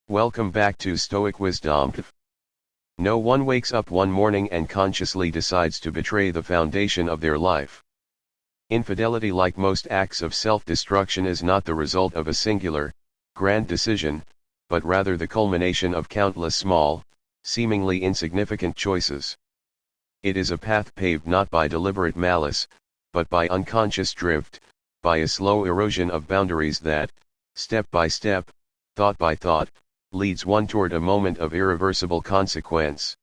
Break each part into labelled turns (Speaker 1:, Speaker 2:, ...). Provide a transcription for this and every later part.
Speaker 1: Welcome back to Stoic Wisdomtv. No one wakes up one morning and consciously decides to betray the foundation of their life. Infidelity, like most acts of self-destruction, is not the result of a singular, grand decision, but rather the culmination of countless small, seemingly insignificant choices. It is a path paved not by deliberate malice, but by unconscious drift, by a slow erosion of boundaries that, step by step, thought by thought, leads one toward a moment of irreversible consequence.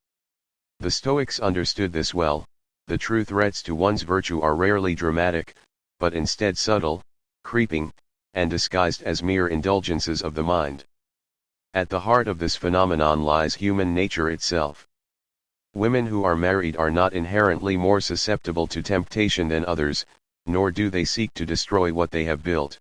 Speaker 1: The Stoics understood this well. The true threats to one's virtue are rarely dramatic, but instead subtle, creeping, and disguised as mere indulgences of the mind. At the heart of this phenomenon lies human nature itself. Women who are married are not inherently more susceptible to temptation than others, nor do they seek to destroy what they have built.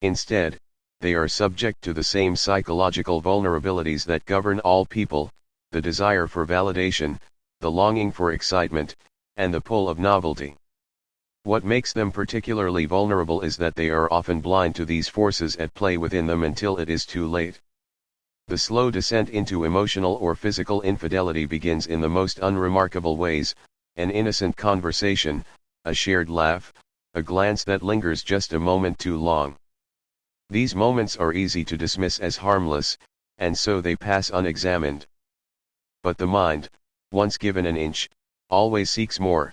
Speaker 1: Instead, they are subject to the same psychological vulnerabilities that govern all people: the desire for validation, the longing for excitement, and the pull of novelty. What makes them particularly vulnerable is that they are often blind to these forces at play within them until it is too late. The slow descent into emotional or physical infidelity begins in the most unremarkable ways: an innocent conversation, a shared laugh, a glance that lingers just a moment too long. These moments are easy to dismiss as harmless, and so they pass unexamined. But the mind, once given an inch, always seeks more.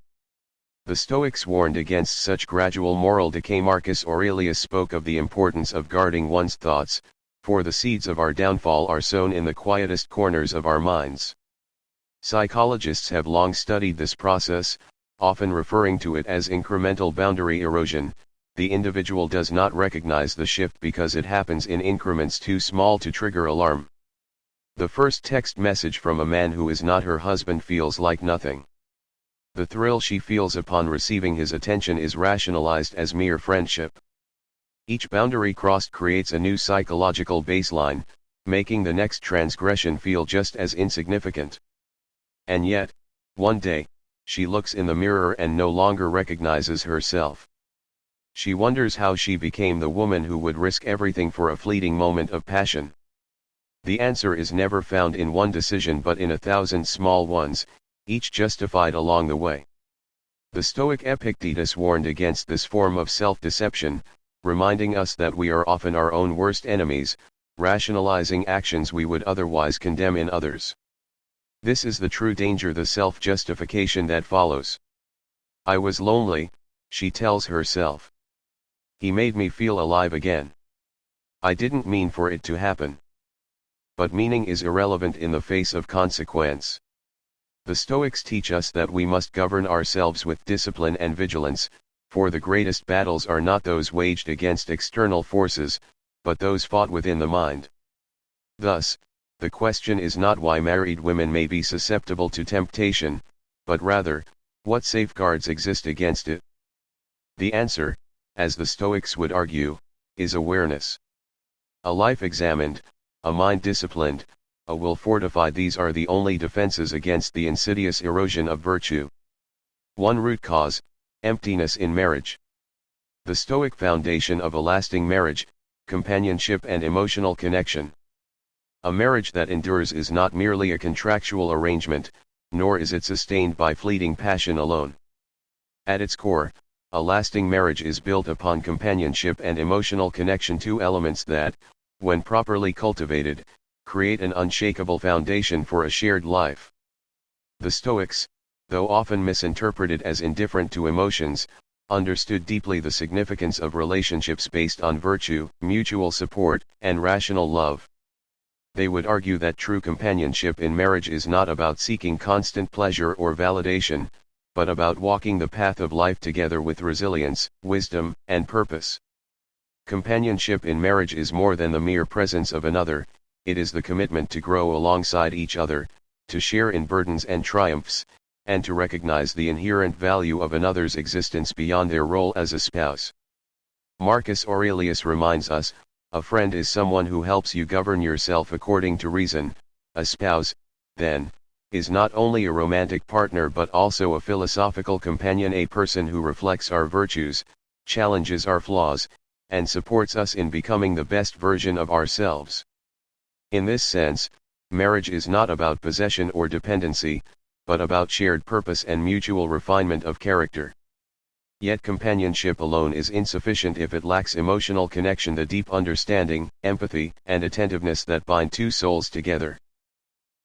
Speaker 1: The Stoics warned against such gradual moral decay. Marcus Aurelius spoke of the importance of guarding one's thoughts, for the seeds of our downfall are sown in the quietest corners of our minds. Psychologists have long studied this process, often referring to it as incremental boundary erosion. The individual does not recognize the shift because it happens in increments too small to trigger alarm. The first text message from a man who is not her husband feels like nothing. The thrill she feels upon receiving his attention is rationalized as mere friendship. Each boundary crossed creates a new psychological baseline, making the next transgression feel just as insignificant. And yet, one day, she looks in the mirror and no longer recognizes herself. She wonders how she became the woman who would risk everything for a fleeting moment of passion. The answer is never found in one decision but in 1,000 small ones, each justified along the way. The Stoic Epictetus warned against this form of self-deception, reminding us that we are often our own worst enemies, rationalizing actions we would otherwise condemn in others. This is the true danger, the self-justification that follows. I was lonely, she tells herself. He made me feel alive again. I didn't mean for it to happen. But meaning is irrelevant in the face of consequence. The Stoics teach us that we must govern ourselves with discipline and vigilance, for the greatest battles are not those waged against external forces, but those fought within the mind. Thus, the question is not why married women may be susceptible to temptation, but rather, what safeguards exist against it? The answer, as the Stoics would argue, is awareness. A life examined, a mind disciplined, a will fortified, these are the only defenses against the insidious erosion of virtue. One root cause: emptiness in marriage. The Stoic foundation of a lasting marriage: companionship and emotional connection. A marriage that endures is not merely a contractual arrangement, nor is it sustained by fleeting passion alone. At its core, a lasting marriage is built upon companionship and emotional connection, two elements that, when properly cultivated, create an unshakable foundation for a shared life. The Stoics, though often misinterpreted as indifferent to emotions, understood deeply the significance of relationships based on virtue, mutual support, and rational love. They would argue that true companionship in marriage is not about seeking constant pleasure or validation, but about walking the path of life together with resilience, wisdom, and purpose. Companionship in marriage is more than the mere presence of another, it is the commitment to grow alongside each other, to share in burdens and triumphs, and to recognize the inherent value of another's existence beyond their role as a spouse. Marcus Aurelius reminds us, a friend is someone who helps you govern yourself according to reason. A spouse, then, is not only a romantic partner but also a philosophical companion, a person who reflects our virtues, challenges our flaws, and supports us in becoming the best version of ourselves. In this sense, marriage is not about possession or dependency, but about shared purpose and mutual refinement of character. Yet companionship alone is insufficient if it lacks emotional connection, the deep understanding, empathy, and attentiveness that bind two souls together.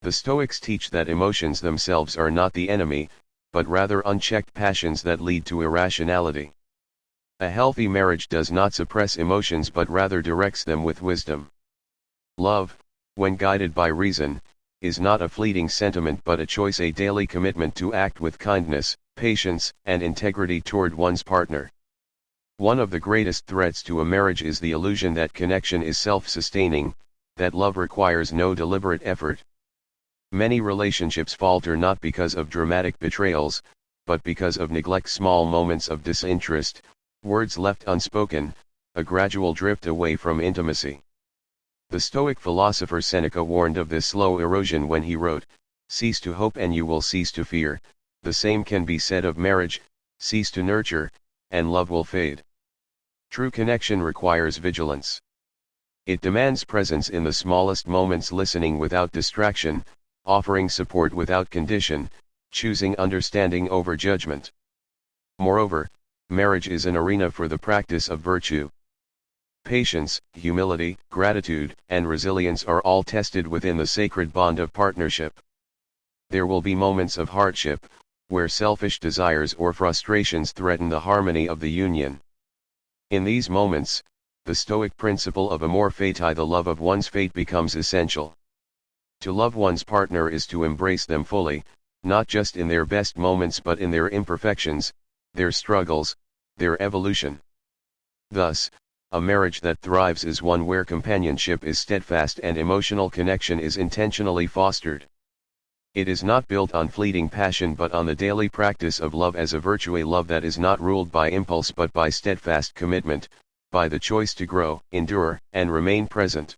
Speaker 1: The Stoics teach that emotions themselves are not the enemy, but rather unchecked passions that lead to irrationality. A healthy marriage does not suppress emotions but rather directs them with wisdom. Love, when guided by reason, is not a fleeting sentiment but a choice, a daily commitment to act with kindness, patience, and integrity toward one's partner. One of the greatest threats to a marriage is the illusion that connection is self-sustaining, that love requires no deliberate effort. Many relationships falter not because of dramatic betrayals, but because of neglect, small moments of disinterest, words left unspoken, a gradual drift away from intimacy. The Stoic philosopher Seneca warned of this slow erosion when he wrote, "Cease to hope and you will cease to fear. The same can be said of marriage, cease to nurture, and love will fade." True connection requires vigilance. It demands presence in the smallest moments, listening without distraction, offering support without condition, choosing understanding over judgment. Moreover, marriage is an arena for the practice of virtue. Patience, humility, gratitude, and resilience are all tested within the sacred bond of partnership. There will be moments of hardship, where selfish desires or frustrations threaten the harmony of the union. In these moments, the Stoic principle of amor fati, the love of one's fate, becomes essential. To love one's partner is to embrace them fully, not just in their best moments but in their imperfections, their struggles, their evolution. Thus, a marriage that thrives is one where companionship is steadfast and emotional connection is intentionally fostered. It is not built on fleeting passion but on the daily practice of love as a virtue, a love that is not ruled by impulse but by steadfast commitment, by the choice to grow, endure, and remain present.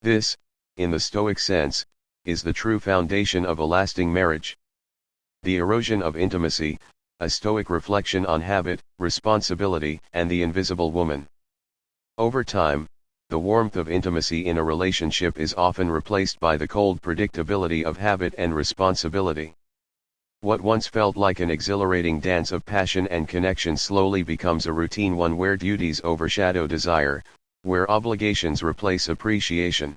Speaker 1: This, in the Stoic sense, is the true foundation of a lasting marriage. The erosion of intimacy, a Stoic reflection on habit, responsibility, and the invisible woman. Over time, the warmth of intimacy in a relationship is often replaced by the cold predictability of habit and responsibility. What once felt like an exhilarating dance of passion and connection slowly becomes a routine, one where duties overshadow desire, where obligations replace appreciation.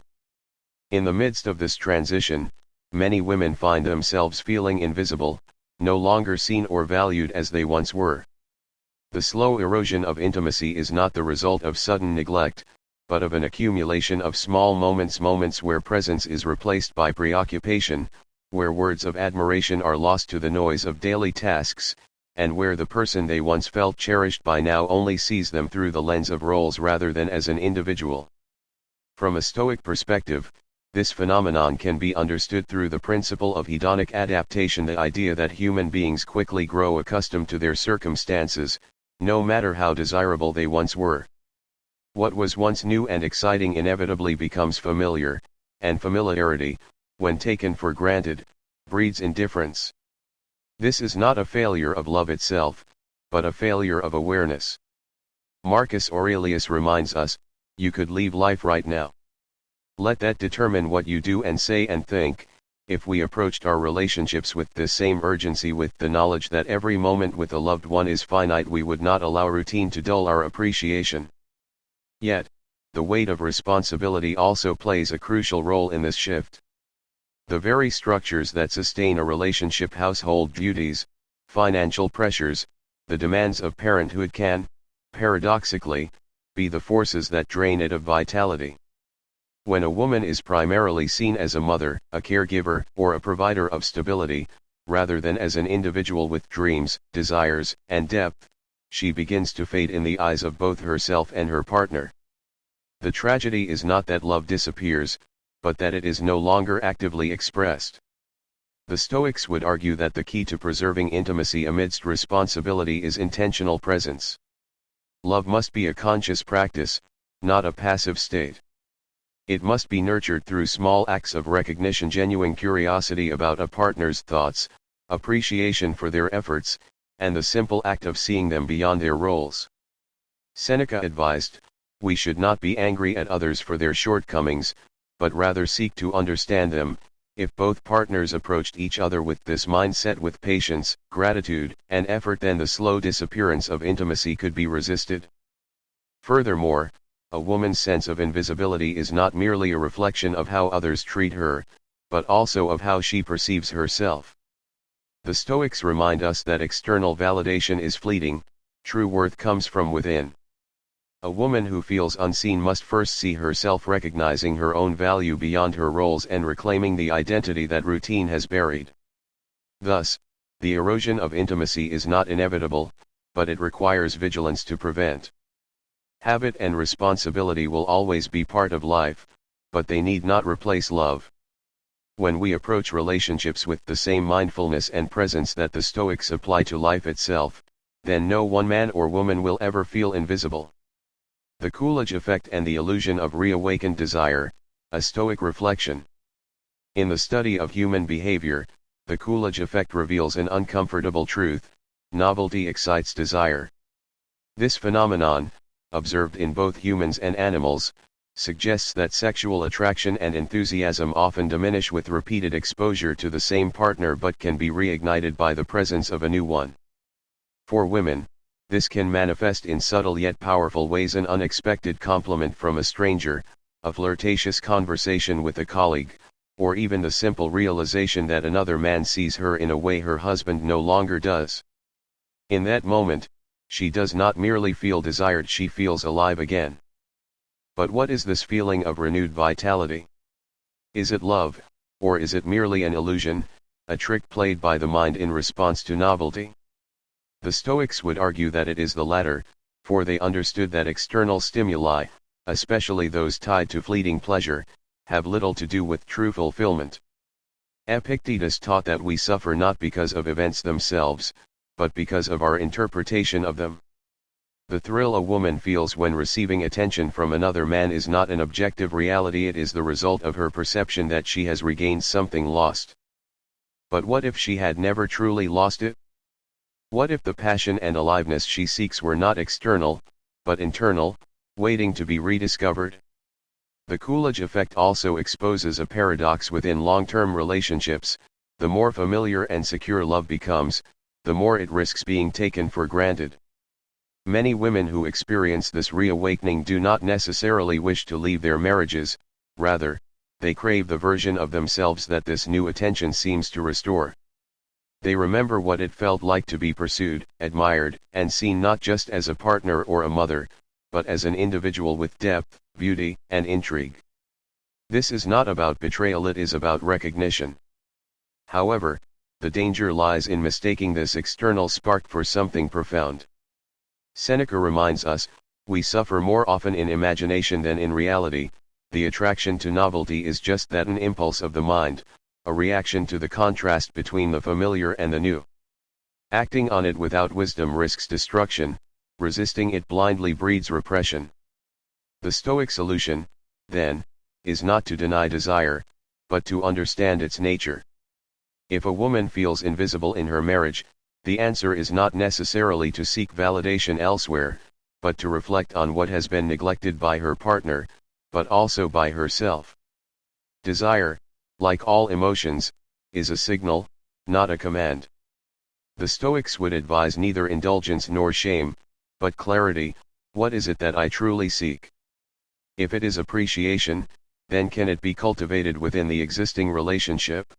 Speaker 1: In the midst of this transition, many women find themselves feeling invisible, no longer seen or valued as they once were. The slow erosion of intimacy is not the result of sudden neglect, but of an accumulation of small moments where presence is replaced by preoccupation, where words of admiration are lost to the noise of daily tasks, and where the person they once felt cherished by now only sees them through the lens of roles rather than as an individual. From a Stoic perspective, this phenomenon can be understood through the principle of hedonic adaptation, the idea that human beings quickly grow accustomed to their circumstances, no matter how desirable they once were. What was once new and exciting inevitably becomes familiar, and familiarity, when taken for granted, breeds indifference. This is not a failure of love itself, but a failure of awareness. Marcus Aurelius reminds us, "You could leave life right now. Let that determine what you do and say and think." If we approached our relationships with this same urgency, with the knowledge that every moment with a loved one is finite, we would not allow routine to dull our appreciation. Yet, the weight of responsibility also plays a crucial role in this shift. The very structures that sustain a relationship, household duties, financial pressures, the demands of parenthood can, paradoxically, be the forces that drain it of vitality. When a woman is primarily seen as a mother, a caregiver, or a provider of stability, rather than as an individual with dreams, desires, and depth, she begins to fade in the eyes of both herself and her partner. The tragedy is not that love disappears, but that it is no longer actively expressed. The Stoics would argue that the key to preserving intimacy amidst responsibility is intentional presence. Love must be a conscious practice, not a passive state. It must be nurtured through small acts of recognition, genuine curiosity about a partner's thoughts, appreciation for their efforts, and the simple act of seeing them beyond their roles. Seneca advised, "We should not be angry at others for their shortcomings, but rather seek to understand them. If both partners approached each other with this mindset with patience, gratitude, and effort, then the slow disappearance of intimacy could be resisted. Furthermore, a woman's sense of invisibility is not merely a reflection of how others treat her, but also of how she perceives herself. The Stoics remind us that external validation is fleeting, true worth comes from within. A woman who feels unseen must first see herself, recognizing her own value beyond her roles and reclaiming the identity that routine has buried. Thus, the erosion of intimacy is not inevitable, but it requires vigilance to prevent. Habit and responsibility will always be part of life, but they need not replace love. When we approach relationships with the same mindfulness and presence that the Stoics apply to life itself, then no one man or woman will ever feel invisible. The Coolidge effect and the illusion of reawakened desire, a Stoic reflection. In the study of human behavior, the Coolidge effect reveals an uncomfortable truth: novelty excites desire. This phenomenon, observed in both humans and animals, suggests that sexual attraction and enthusiasm often diminish with repeated exposure to the same partner but can be reignited by the presence of a new one. For women, this can manifest in subtle yet powerful ways: an unexpected compliment from a stranger, a flirtatious conversation with a colleague, or even the simple realization that another man sees her in a way her husband no longer does. In that moment, she does not merely feel desired, she feels alive again. But what is this feeling of renewed vitality? Is it love, or is it merely an illusion, a trick played by the mind in response to novelty? The Stoics would argue that it is the latter, for they understood that external stimuli, especially those tied to fleeting pleasure, have little to do with true fulfillment. Epictetus taught that we suffer not because of events themselves, but because of our interpretation of them. The thrill a woman feels when receiving attention from another man is not an objective reality, it is the result of her perception that she has regained something lost. But what if she had never truly lost it? What if the passion and aliveness she seeks were not external, but internal, waiting to be rediscovered? The Coolidge effect also exposes a paradox within long-term relationships: the more familiar and secure love becomes, the more it risks being taken for granted. Many women who experience this reawakening do not necessarily wish to leave their marriages, rather, they crave the version of themselves that this new attention seems to restore. They remember what it felt like to be pursued, admired, and seen not just as a partner or a mother, but as an individual with depth, beauty, and intrigue. This is not about betrayal, it is about recognition. However, the danger lies in mistaking this external spark for something profound. Seneca reminds us, we suffer more often in imagination than in reality. The attraction to novelty is just that, an impulse of the mind, a reaction to the contrast between the familiar and the new. Acting on it without wisdom risks destruction, resisting it blindly breeds repression. The Stoic solution, then, is not to deny desire, but to understand its nature. If a woman feels invisible in her marriage, the answer is not necessarily to seek validation elsewhere, but to reflect on what has been neglected by her partner, but also by herself. Desire, like all emotions, is a signal, not a command. The Stoics would advise neither indulgence nor shame, but clarity: what is it that I truly seek? If it is appreciation, then can it be cultivated within the existing relationship?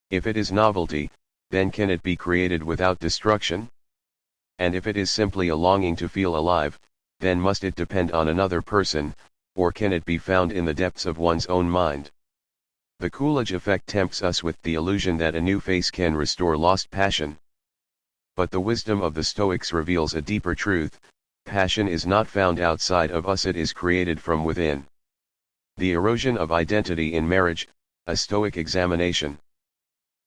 Speaker 1: If it is novelty, then can it be created without destruction? And if it is simply a longing to feel alive, then must it depend on another person, or can it be found in the depths of one's own mind? The Coolidge effect tempts us with the illusion that a new face can restore lost passion. But the wisdom of the Stoics reveals a deeper truth: passion is not found outside of us, it is created from within. The erosion of identity in marriage, a Stoic examination.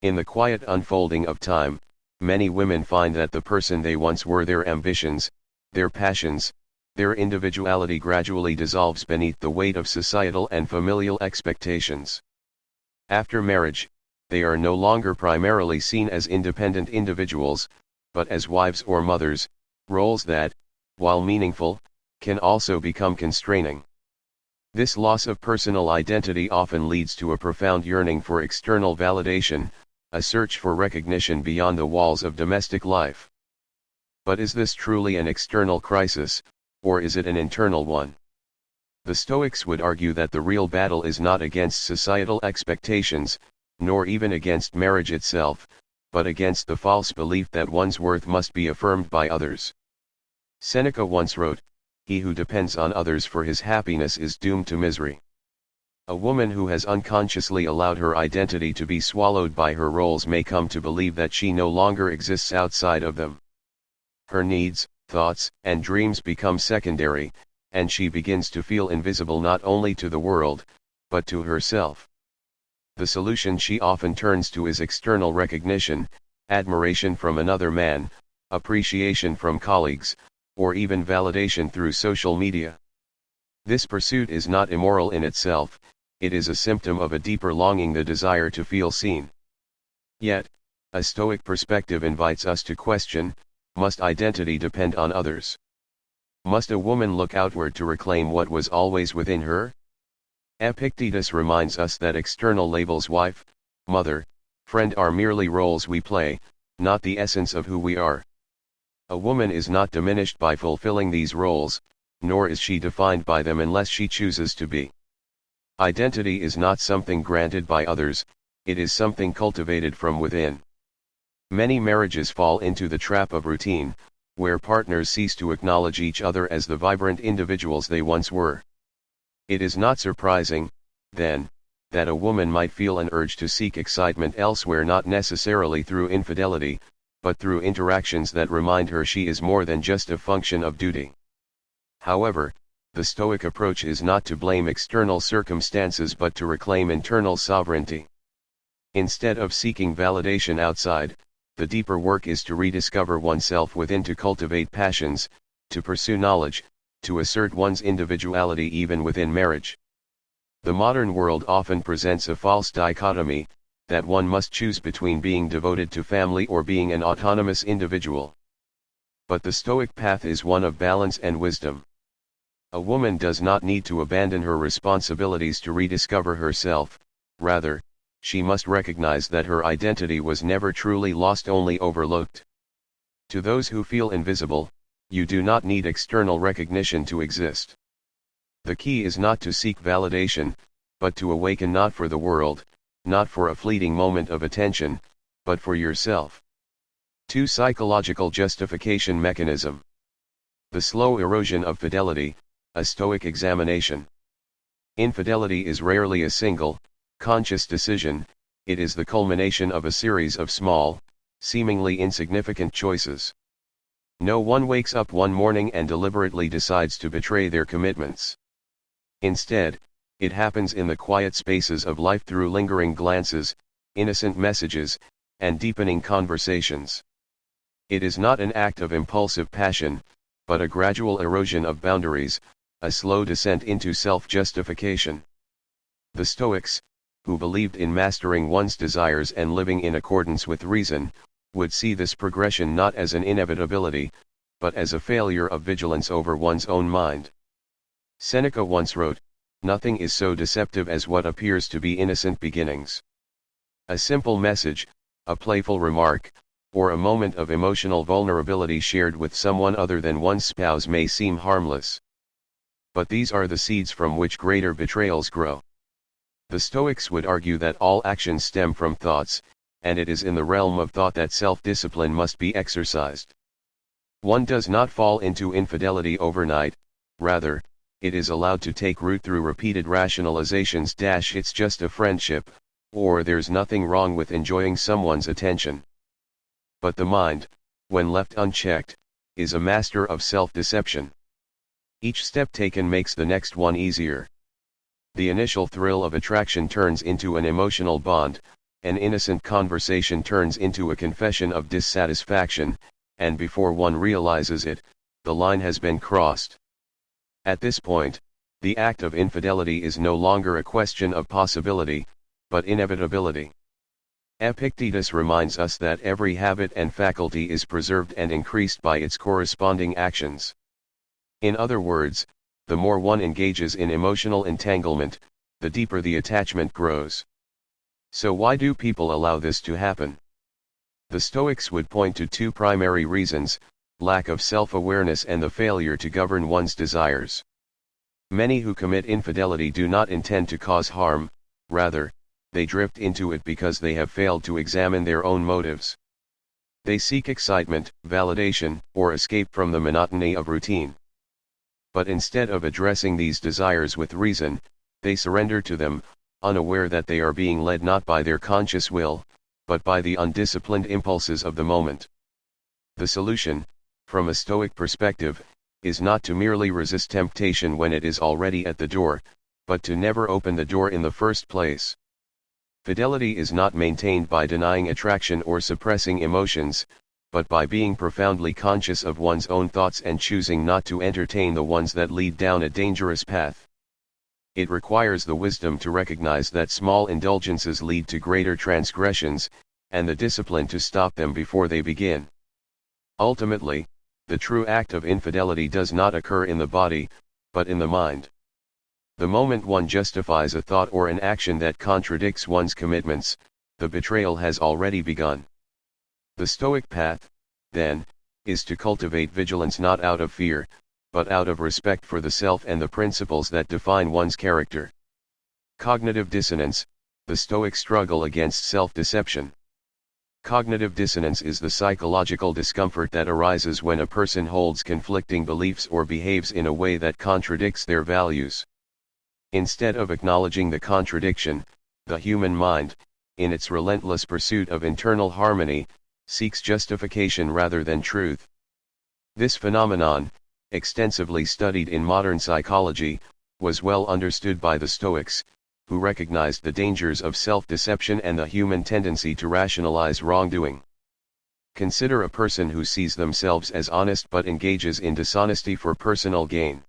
Speaker 1: In the quiet unfolding of time, many women find that the person they once were, their ambitions, their passions, their individuality gradually dissolves beneath the weight of societal and familial expectations. After marriage, they are no longer primarily seen as independent individuals, but as wives or mothers, roles that, while meaningful, can also become constraining. This loss of personal identity often leads to a profound yearning for external validation, a search for recognition beyond the walls of domestic life. But is this truly an external crisis, or is it an internal one? The Stoics would argue that the real battle is not against societal expectations, nor even against marriage itself, but against the false belief that one's worth must be affirmed by others. Seneca once wrote, "He who depends on others for his happiness is doomed to misery." A woman who has unconsciously allowed her identity to be swallowed by her roles may come to believe that she no longer exists outside of them. Her needs, thoughts, and dreams become secondary, and she begins to feel invisible not only to the world, but to herself. The solution she often turns to is external recognition, admiration from another man, appreciation from colleagues, or even validation through social media. This pursuit is not immoral in itself, it is a symptom of a deeper longing, the desire to feel seen. Yet, a Stoic perspective invites us to question, must identity depend on others? Must a woman look outward to reclaim what was always within her? Epictetus reminds us that external labels, wife, mother, friend, are merely roles we play, not the essence of who we are. A woman is not diminished by fulfilling these roles, nor is she defined by them unless she chooses to be. Identity is not something granted by others, it is something cultivated from within. Many marriages fall into the trap of routine, where partners cease to acknowledge each other as the vibrant individuals they once were. It is not surprising, then, that a woman might feel an urge to seek excitement elsewhere, not necessarily through infidelity, but through interactions that remind her she is more than just a function of duty. However, the Stoic approach is not to blame external circumstances but to reclaim internal sovereignty. Instead of seeking validation outside, the deeper work is to rediscover oneself within, to cultivate passions, to pursue knowledge, to assert one's individuality even within marriage. The modern world often presents a false dichotomy, that one must choose between being devoted to family or being an autonomous individual. But the Stoic path is one of balance and wisdom. A woman does not need to abandon her responsibilities to rediscover herself, rather, she must recognize that her identity was never truly lost, only overlooked. To those who feel invisible, you do not need external recognition to exist. The key is not to seek validation, but to awaken, not for the world, not for a fleeting moment of attention, but for yourself. 2. Psychological justification mechanism. The slow erosion of fidelity, a Stoic examination. Infidelity is rarely a single, conscious decision, it is the culmination of a series of small, seemingly insignificant choices. No one wakes up one morning and deliberately decides to betray their commitments. Instead, it happens in the quiet spaces of life through lingering glances, innocent messages, and deepening conversations. It is not an act of impulsive passion, but a gradual erosion of boundaries, a slow descent into self-justification. The Stoics, who believed in mastering one's desires and living in accordance with reason, would see this progression not as an inevitability, but as a failure of vigilance over one's own mind. Seneca once wrote, "Nothing is so deceptive as what appears to be innocent beginnings." A simple message, a playful remark, or a moment of emotional vulnerability shared with someone other than one's spouse may seem harmless. But these are the seeds from which greater betrayals grow. The Stoics would argue that all actions stem from thoughts, and it is in the realm of thought that self-discipline must be exercised. One does not fall into infidelity overnight, rather, it is allowed to take root through repeated rationalizations. It's just a friendship, or there's nothing wrong with enjoying someone's attention. But the mind, when left unchecked, is a master of self-deception. Each step taken makes the next one easier. The initial thrill of attraction turns into an emotional bond, an innocent conversation turns into a confession of dissatisfaction, and before one realizes it, the line has been crossed. At this point, the act of infidelity is no longer a question of possibility, but inevitability. Epictetus reminds us that every habit and faculty is preserved and increased by its corresponding actions. In other words, the more one engages in emotional entanglement, the deeper the attachment grows. So why do people allow this to happen? The Stoics would point to two primary reasons: lack of self-awareness and the failure to govern one's desires. Many who commit infidelity do not intend to cause harm, rather, they drift into it because they have failed to examine their own motives. They seek excitement, validation, or escape from the monotony of routine. But instead of addressing these desires with reason, they surrender to them, unaware that they are being led not by their conscious will, but by the undisciplined impulses of the moment. The solution, from a Stoic perspective, is not to merely resist temptation when it is already at the door, but to never open the door in the first place. Fidelity is not maintained by denying attraction or suppressing emotions, but by being profoundly conscious of one's own thoughts and choosing not to entertain the ones that lead down a dangerous path. It requires the wisdom to recognize that small indulgences lead to greater transgressions, and the discipline to stop them before they begin. Ultimately, the true act of infidelity does not occur in the body, but in the mind. The moment one justifies a thought or an action that contradicts one's commitments, the betrayal has already begun. The Stoic path, then, is to cultivate vigilance not out of fear, but out of respect for the self and the principles that define one's character. Cognitive dissonance, the Stoic struggle against self-deception. Cognitive dissonance is the psychological discomfort that arises when a person holds conflicting beliefs or behaves in a way that contradicts their values. Instead of acknowledging the contradiction, the human mind, in its relentless pursuit of internal harmony, seeks justification rather than truth. This phenomenon, extensively studied in modern psychology, was well understood by the Stoics, who recognized the dangers of self-deception and the human tendency to rationalize wrongdoing. Consider a person who sees themselves as honest but engages in dishonesty for personal gain.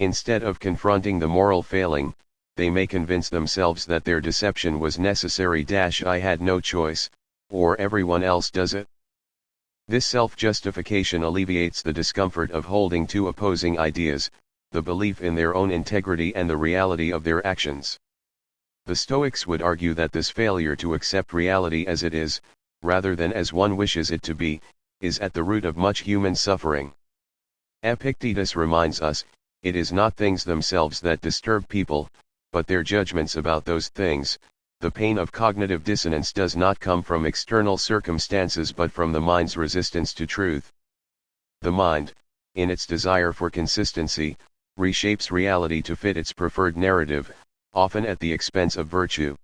Speaker 1: Instead of confronting the moral failing, they may convince themselves that their deception was necessary. I had no choice, or everyone else does it. This self-justification alleviates the discomfort of holding two opposing ideas, the belief in their own integrity and the reality of their actions. The Stoics would argue that this failure to accept reality as it is, rather than as one wishes it to be, is at the root of much human suffering. Epictetus reminds us, it is not things themselves that disturb people, but their judgments about those things. The pain of cognitive dissonance does not come from external circumstances but from the mind's resistance to truth. The mind, in its desire for consistency, reshapes reality to fit its preferred narrative, often at the expense of virtue.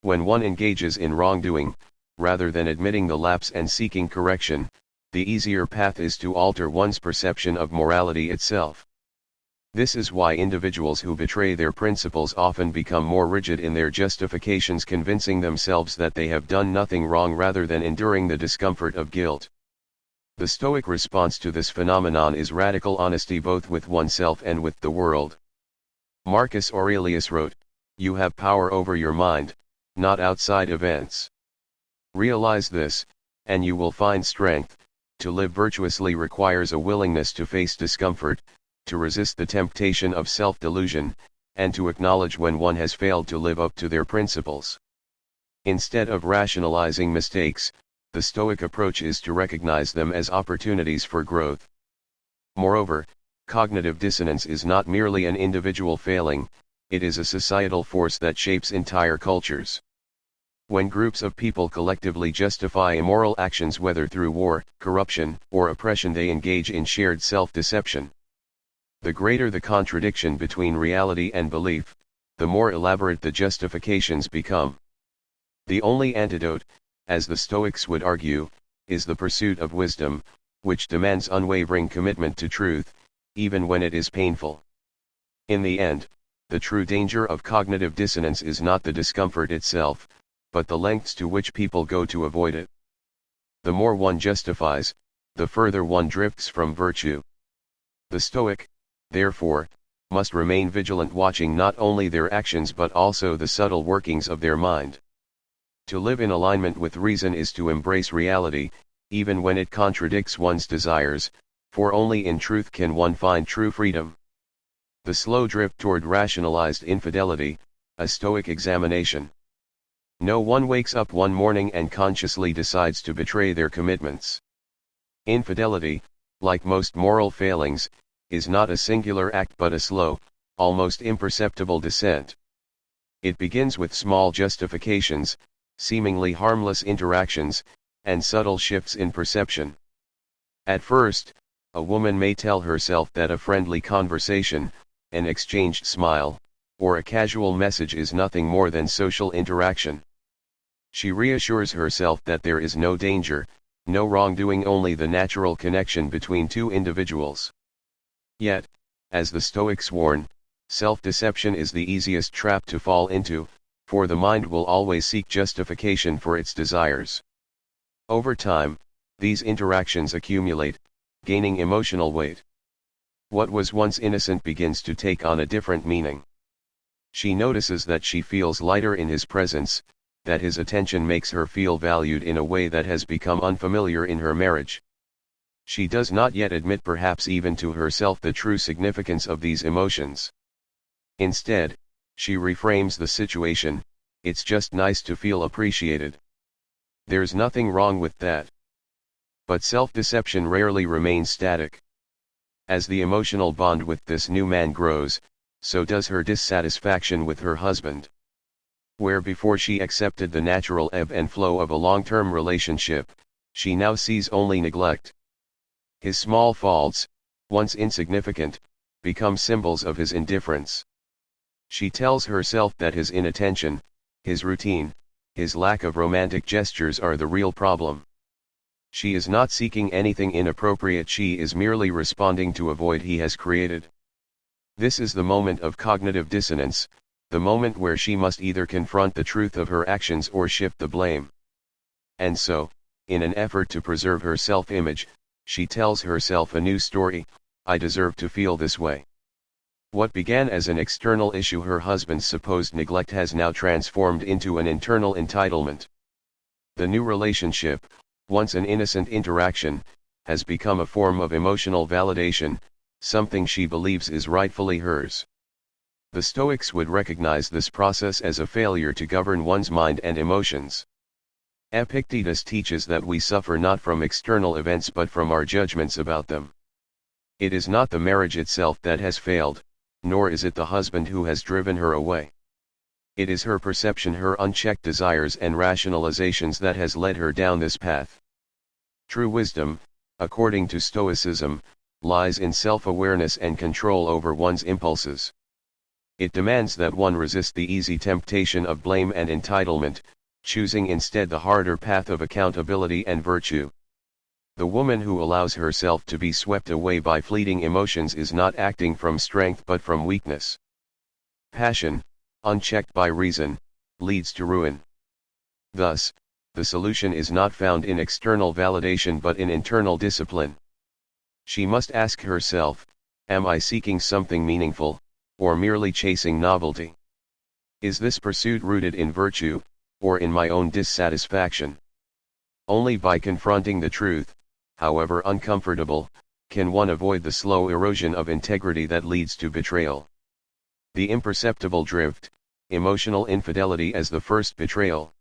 Speaker 1: When one engages in wrongdoing, rather than admitting the lapse and seeking correction, the easier path is to alter one's perception of morality itself. This is why individuals who betray their principles often become more rigid in their justifications, convincing themselves that they have done nothing wrong rather than enduring the discomfort of guilt. The Stoic response to this phenomenon is radical honesty both with oneself and with the world. Marcus Aurelius wrote, "You have power over your mind, not outside events. Realize this, and you will find strength. To live virtuously requires a willingness to face discomfort, to resist the temptation of self-delusion, and to acknowledge when one has failed to live up to their principles." Instead of rationalizing mistakes, the Stoic approach is to recognize them as opportunities for growth. Moreover, cognitive dissonance is not merely an individual failing, it is a societal force that shapes entire cultures. When groups of people collectively justify immoral actions, whether through war, corruption, or oppression, they engage in shared self-deception. The greater the contradiction between reality and belief, the more elaborate the justifications become. The only antidote, as the Stoics would argue, is the pursuit of wisdom, which demands unwavering commitment to truth, even when it is painful. In the end, the true danger of cognitive dissonance is not the discomfort itself, but the lengths to which people go to avoid it. The more one justifies, the further one drifts from virtue. The Stoic, therefore, must remain vigilant, watching not only their actions but also the subtle workings of their mind. To live in alignment with reason is to embrace reality, even when it contradicts one's desires, for only in truth can one find true freedom. The slow drift toward rationalized infidelity, a Stoic examination. No one wakes up one morning and consciously decides to betray their commitments. Infidelity, like most moral failings, is not a singular act but a slow, almost imperceptible descent. It begins with small justifications, seemingly harmless interactions, and subtle shifts in perception. At first, a woman may tell herself that a friendly conversation, an exchanged smile, or a casual message is nothing more than social interaction. She reassures herself that there is no danger, no wrongdoing, only the natural connection between two individuals. Yet, as the Stoics warn, self-deception is the easiest trap to fall into, for the mind will always seek justification for its desires. Over time, these interactions accumulate, gaining emotional weight. What was once innocent begins to take on a different meaning. She notices that she feels lighter in his presence, that his attention makes her feel valued in a way that has become unfamiliar in her marriage. She does not yet admit, perhaps even to herself, the true significance of these emotions. Instead, she reframes the situation, "It's just nice to feel appreciated. There's nothing wrong with that." But self-deception rarely remains static. As the emotional bond with this new man grows, so does her dissatisfaction with her husband. Where before she accepted the natural ebb and flow of a long-term relationship, she now sees only neglect. His small faults, once insignificant, become symbols of his indifference. She tells herself that his inattention, his routine, his lack of romantic gestures are the real problem. She is not seeking anything inappropriate, she is merely responding to a void he has created. This is the moment of cognitive dissonance, the moment where she must either confront the truth of her actions or shift the blame. And so, in an effort to preserve her self-image, she tells herself a new story: "I deserve to feel this way." What began as an external issue, her husband's supposed neglect, has now transformed into an internal entitlement. The new relationship, once an innocent interaction, has become a form of emotional validation, something she believes is rightfully hers. The Stoics would recognize this process as a failure to govern one's mind and emotions. Epictetus teaches that we suffer not from external events but from our judgments about them. It is not the marriage itself that has failed, nor is it the husband who has driven her away. It is her perception, her unchecked desires and rationalizations that has led her down this path. True wisdom, according to Stoicism, lies in self-awareness and control over one's impulses. It demands that one resist the easy temptation of blame and entitlement, choosing instead the harder path of accountability and virtue. The woman who allows herself to be swept away by fleeting emotions is not acting from strength but from weakness. Passion, unchecked by reason, leads to ruin. Thus, the solution is not found in external validation but in internal discipline. She must ask herself, am I seeking something meaningful, or merely chasing novelty? Is this pursuit rooted in virtue, or in my own dissatisfaction? Only by confronting the truth, however uncomfortable, can one avoid the slow erosion of integrity that leads to betrayal. The imperceptible drift, emotional infidelity as the first betrayal.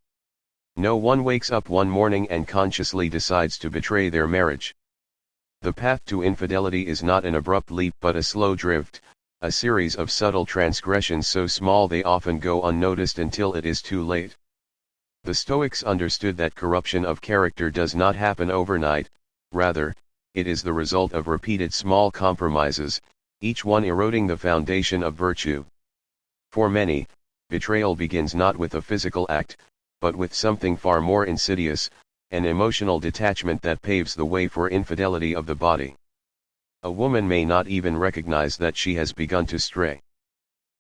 Speaker 1: No one wakes up one morning and consciously decides to betray their marriage. The path to infidelity is not an abrupt leap but a slow drift, a series of subtle transgressions so small they often go unnoticed until it is too late. The Stoics understood that corruption of character does not happen overnight, rather, it is the result of repeated small compromises, each one eroding the foundation of virtue. For many, betrayal begins not with a physical act, but with something far more insidious, an emotional detachment that paves the way for infidelity of the body. A woman may not even recognize that she has begun to stray.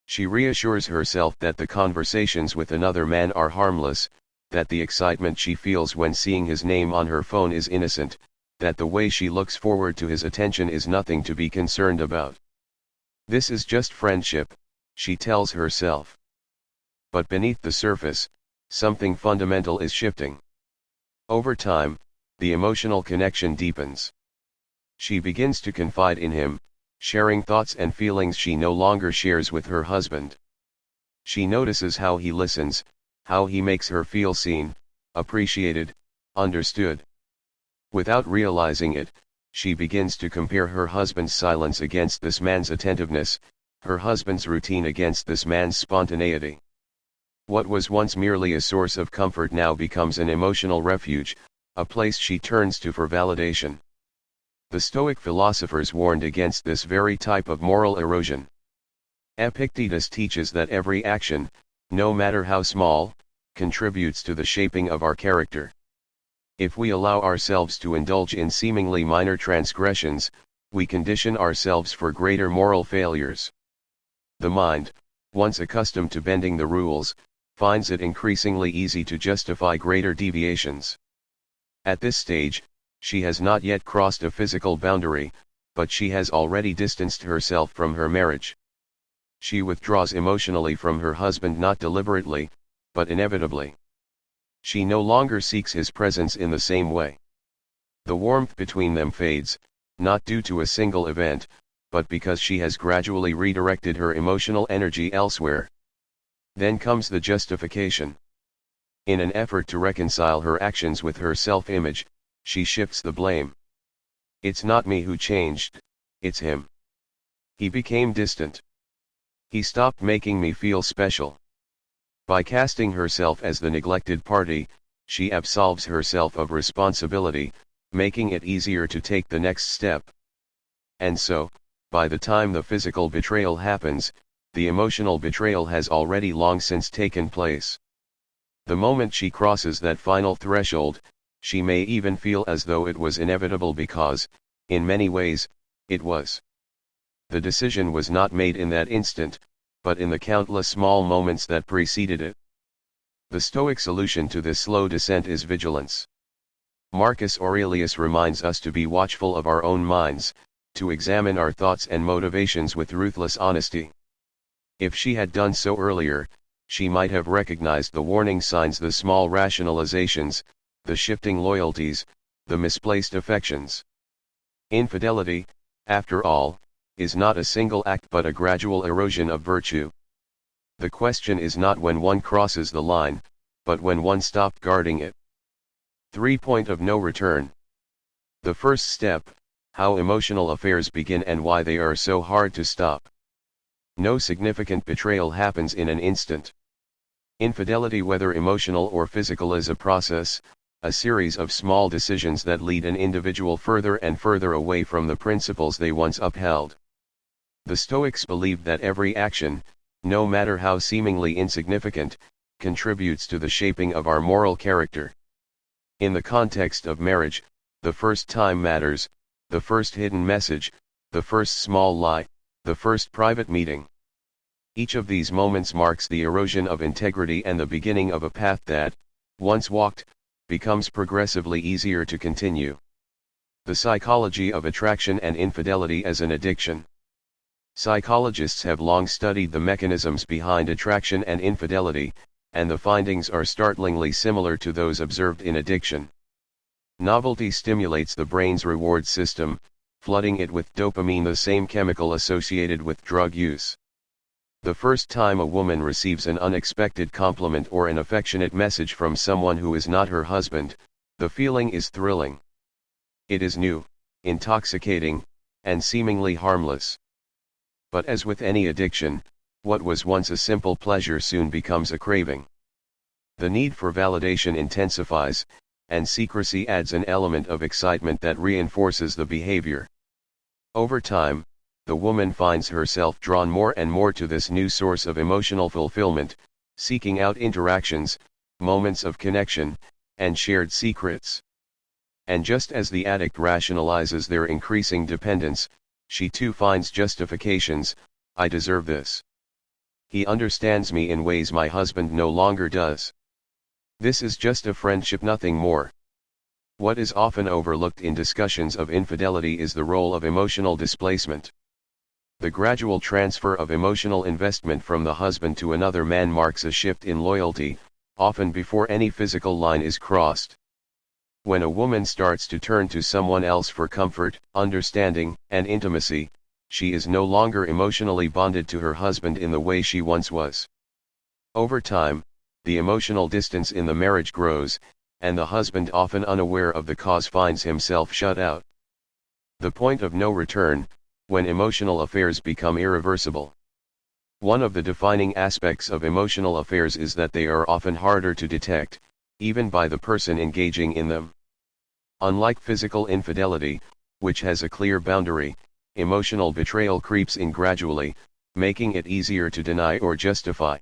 Speaker 1: She reassures herself that the conversations with another man are harmless, that the excitement she feels when seeing his name on her phone is innocent, that the way she looks forward to his attention is nothing to be concerned about. This is just friendship, she tells herself. But beneath the surface, something fundamental is shifting. Over time, the emotional connection deepens. She begins to confide in him, sharing thoughts and feelings she no longer shares with her husband. She notices how he listens, how he makes her feel seen, appreciated, understood. Without realizing it, she begins to compare her husband's silence against this man's attentiveness, her husband's routine against this man's spontaneity. What was once merely a source of comfort now becomes an emotional refuge, a place she turns to for validation. The Stoic philosophers warned against this very type of moral erosion. Epictetus teaches that every action, no matter how small, contributes to the shaping of our character. If we allow ourselves to indulge in seemingly minor transgressions, we condition ourselves for greater moral failures. The mind, once accustomed to bending the rules, finds it increasingly easy to justify greater deviations. At this stage, she has not yet crossed a physical boundary, but she has already distanced herself from her marriage. She withdraws emotionally from her husband not deliberately, but inevitably. She no longer seeks his presence in the same way. The warmth between them fades, not due to a single event, but because she has gradually redirected her emotional energy elsewhere. Then comes the justification. In an effort to reconcile her actions with her self-image, she shifts the blame. It's not me who changed, it's him. He became distant. He stopped making me feel special. By casting herself as the neglected party, she absolves herself of responsibility, making it easier to take the next step. And so, by the time the physical betrayal happens, the emotional betrayal has already long since taken place. The moment she crosses that final threshold, she may even feel as though it was inevitable because, in many ways, it was. The decision was not made in that instant, but in the countless small moments that preceded it. The Stoic solution to this slow descent is vigilance. Marcus Aurelius reminds us to be watchful of our own minds, to examine our thoughts and motivations with ruthless honesty. If she had done so earlier, she might have recognized the warning signs, the small rationalizations, the shifting loyalties, the misplaced affections. Infidelity, after all, is not a single act but a gradual erosion of virtue. The question is not when one crosses the line, but when one stopped guarding it. 3. Point of no return. The first step, how emotional affairs begin and why they are so hard to stop. No significant betrayal happens in an instant. Infidelity, whether emotional or physical, is a process, a series of small decisions that lead an individual further and further away from the principles they once upheld. The Stoics believed that every action, no matter how seemingly insignificant, contributes to the shaping of our moral character. In the context of marriage, the first time matters, the first hidden message, the first small lie, the first private meeting. Each of these moments marks the erosion of integrity and the beginning of a path that, once walked, becomes progressively easier to continue. The psychology of attraction and infidelity as an addiction. Psychologists have long studied the mechanisms behind attraction and infidelity, and the findings are startlingly similar to those observed in addiction. Novelty stimulates the brain's reward system, flooding it with dopamine, the same chemical associated with drug use. The first time a woman receives an unexpected compliment or an affectionate message from someone who is not her husband, the feeling is thrilling. It is new, intoxicating, and seemingly harmless. But as with any addiction, what was once a simple pleasure soon becomes a craving. The need for validation intensifies, and secrecy adds an element of excitement that reinforces the behavior. Over time, the woman finds herself drawn more and more to this new source of emotional fulfillment, seeking out interactions, moments of connection, and shared secrets. And just as the addict rationalizes their increasing dependence, she too finds justifications. I deserve this. He understands me in ways my husband no longer does. This is just a friendship, nothing more. What is often overlooked in discussions of infidelity is the role of emotional displacement. The gradual transfer of emotional investment from the husband to another man marks a shift in loyalty, often before any physical line is crossed. When a woman starts to turn to someone else for comfort, understanding, and intimacy, she is no longer emotionally bonded to her husband in the way she once was. Over time, the emotional distance in the marriage grows, and the husband, often unaware of the cause, finds himself shut out. The point of no return, when emotional affairs become irreversible. One of the defining aspects of emotional affairs is that they are often harder to detect, even by the person engaging in them. Unlike physical infidelity, which has a clear boundary, emotional betrayal creeps in gradually, making it easier to deny or justify.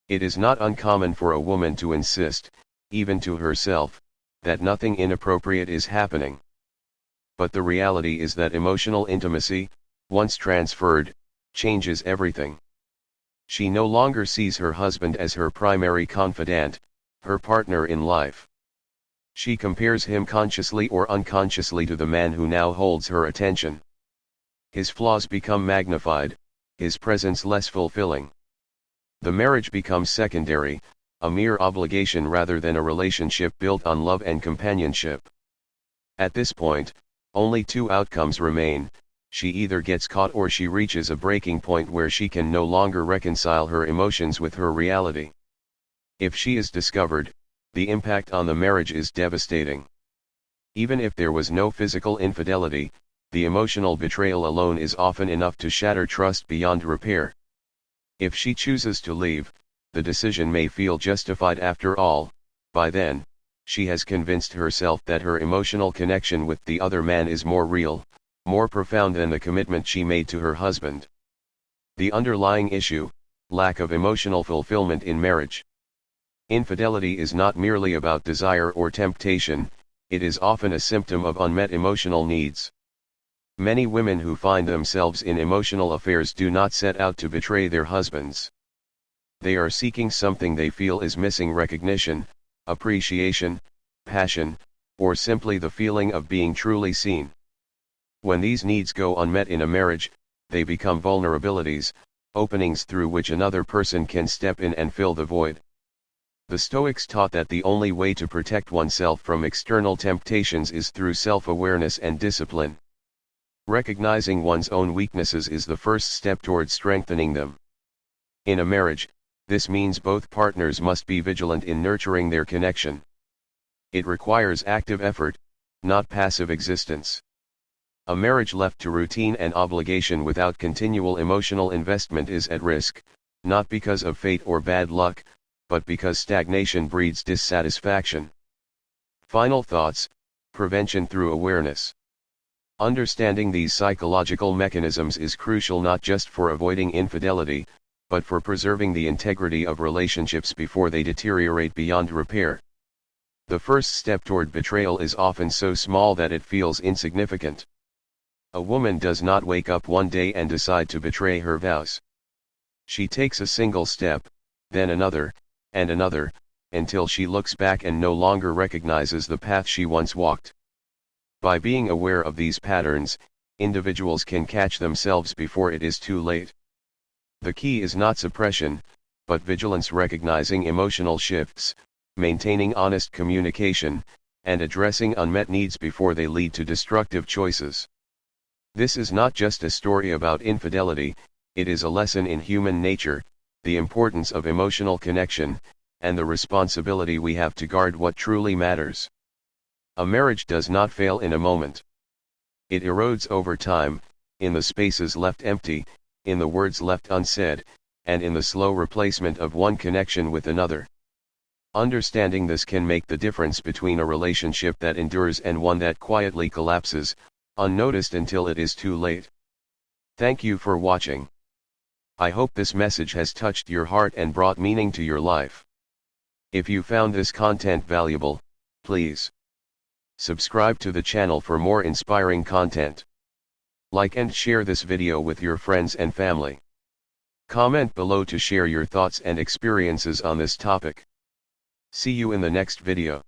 Speaker 1: It is not uncommon for a woman to insist, even to herself, that nothing inappropriate is happening. But the reality is that emotional intimacy, once transferred, changes everything. She no longer sees her husband as her primary confidant, her partner in life. She compares him consciously or unconsciously to the man who now holds her attention. His flaws become magnified, his presence less fulfilling. The marriage becomes secondary, a mere obligation rather than a relationship built on love and companionship. At this point, only two outcomes remain: she either gets caught or she reaches a breaking point where she can no longer reconcile her emotions with her reality. If she is discovered, the impact on the marriage is devastating. Even if there was no physical infidelity, the emotional betrayal alone is often enough to shatter trust beyond repair. If she chooses to leave, the decision may feel justified after all. By then, she has convinced herself that her emotional connection with the other man is more real, more profound than the commitment she made to her husband. The underlying issue: lack of emotional fulfillment in marriage. Infidelity is not merely about desire or temptation, it is often a symptom of unmet emotional needs. Many women who find themselves in emotional affairs do not set out to betray their husbands. They are seeking something they feel is missing: recognition, appreciation, passion, or simply the feeling of being truly seen. When these needs go unmet in a marriage, they become vulnerabilities, openings through which another person can step in and fill the void. The Stoics taught that the only way to protect oneself from external temptations is through self-awareness and discipline. Recognizing one's own weaknesses is the first step toward strengthening them. In a marriage, this means both partners must be vigilant in nurturing their connection. It requires active effort, not passive existence. A marriage left to routine and obligation without continual emotional investment is at risk, not because of fate or bad luck, but because stagnation breeds dissatisfaction. Final thoughts: prevention through awareness. Understanding these psychological mechanisms is crucial not just for avoiding infidelity, but for preserving the integrity of relationships before they deteriorate beyond repair. The first step toward betrayal is often so small that it feels insignificant. A woman does not wake up one day and decide to betray her vows. She takes a single step, then another, and another, until she looks back and no longer recognizes the path she once walked. By being aware of these patterns, individuals can catch themselves before it is too late. The key is not suppression, but vigilance: recognizing emotional shifts, maintaining honest communication, and addressing unmet needs before they lead to destructive choices. This is not just a story about infidelity, it is a lesson in human nature, the importance of emotional connection, and the responsibility we have to guard what truly matters. A marriage does not fail in a moment. It erodes over time, in the spaces left empty, in the words left unsaid, and in the slow replacement of one connection with another. Understanding this can make the difference between a relationship that endures and one that quietly collapses, unnoticed until it is too late. Thank you for watching. I hope this message has touched your heart and brought meaning to your life. If you found this content valuable, please subscribe to the channel for more inspiring content. Like and share this video with your friends and family. Comment below to share your thoughts and experiences on this topic. See you in the next video.